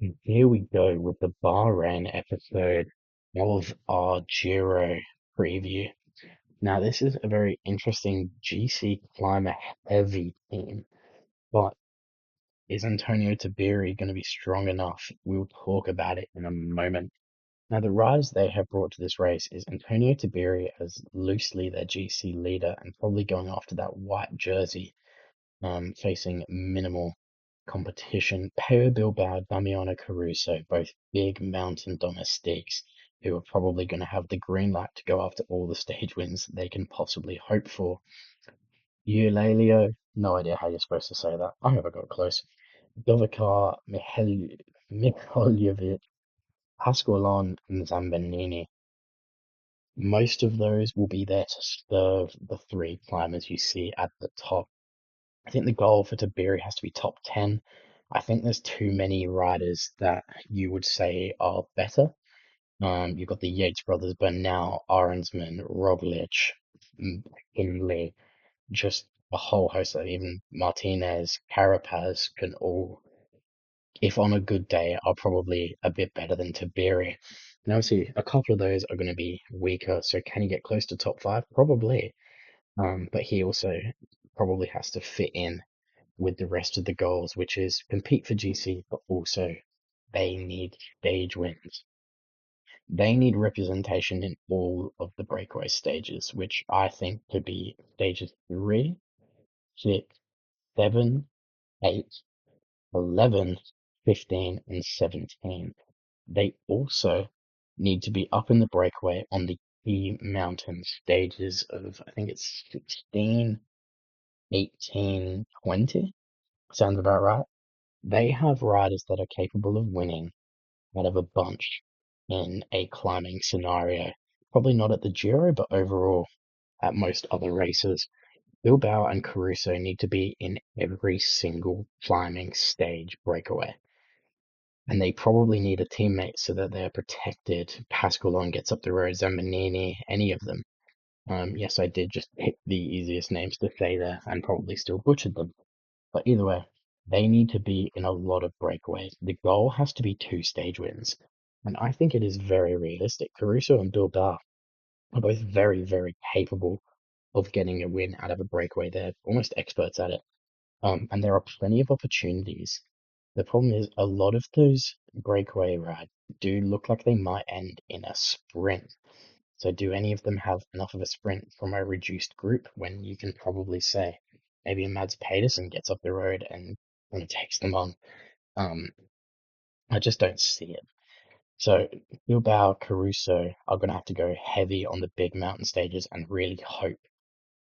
And here we go with the Bahrain episode of our Giro preview. Now, this is a very interesting GC climber heavy team, but is Antonio Tabiri going to be strong enough? We'll talk about it in a moment. Now, the riders they have brought to this race is Antonio Tabiri as loosely their GC leader and probably going after that white jersey, facing minimal competition. Pello Bilbao, Damiano Caruso, both big mountain domestiques who are probably going to have the green light to go after all the stage wins they can possibly hope for. Eulalio, no idea how you're supposed to say that. I hope I got close. Dovikar, Mihaljevic, Pasqualon, and Zambanini. Most of those will be there to serve the three climbers you see at the top. I think the goal for Tiberi has to be top 10. I think there's too many riders that you would say are better. You've got the Yates brothers, Bernal, Arensman, Roglic, Hindley, just a whole host of even Martinez, Carapaz can all, if on a good day, are probably a bit better than Tiberi. And obviously, a couple of those are going to be weaker. So can he get close to top five? Probably. But he also probably has to fit in with the rest of the goals, which is compete for GC, but also they need stage wins. They need representation in all of the breakaway stages, which I think could be stages 3, 6, 7, 8, 11, 15, and 17. They also need to be up in the breakaway on the key mountain stages of, I think it's 16, 18, 20. Sounds about right. They have riders that are capable of winning out of a bunch in a climbing scenario. Probably not at the Giro, but overall at most other races. Bilbao and Caruso need to be in every single climbing stage breakaway. And they probably need a teammate so that they're protected. Pasqualon gets up the road, Zambanini, any of them. Yes, I did just pick the easiest names to say there and probably still butchered them. But either way, they need to be in a lot of breakaways. The goal has to be two stage wins. And I think it is very realistic. Caruso and Bilbao are both very, very capable of getting a win out of a breakaway. They're almost experts at it. And there are plenty of opportunities. The problem is a lot of those breakaway rides do look like they might end in a sprint. So do any of them have enough of a sprint from a reduced group when you can probably say maybe a Mads Pedersen gets up the road and kind of takes them on? Um, I just don't see it. So Bilbao, Caruso are going to have to go heavy on the big mountain stages and really hope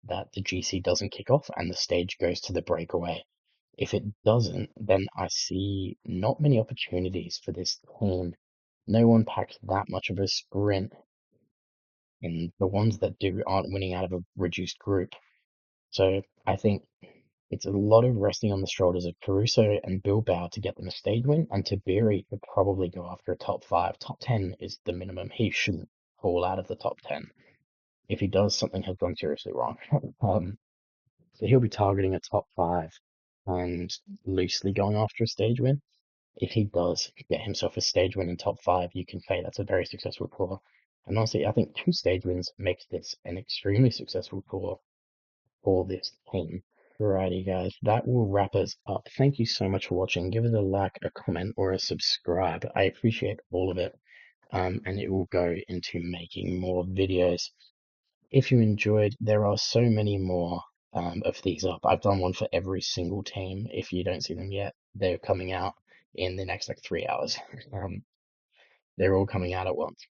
that the GC doesn't kick off and the stage goes to the breakaway. If it doesn't, then I see not many opportunities for this team. No one packs that much of a sprint, and the ones that do aren't winning out of a reduced group. So I think it's a lot of resting on the shoulders of Caruso and Bilbao to get them a stage win, and Tiberi could probably go after a top five. Top 10 is the minimum. He shouldn't fall out of the top 10. If he does, something has gone seriously wrong. um, so he'll be targeting a top five and loosely going after a stage win. If he does get himself a stage win in top five, you can say that's a very successful tour. And honestly, I think two stage wins makes this an extremely successful tour for this team. Alrighty, guys, that will wrap us up. Thank you so much for watching. Give us a like, a comment, or a subscribe. I appreciate all of it. And it will go into making more videos. If you enjoyed, there are so many more of these up. I've done one for every single team. If you don't see them yet, they're coming out in the next like 3 hours. Um, they're all coming out at once.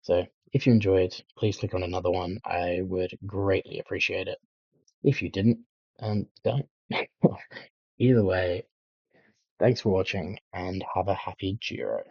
So if you enjoyed, please click on another one. I would greatly appreciate it. If you didn't, don't. Either way, thanks for watching and have a happy Giro.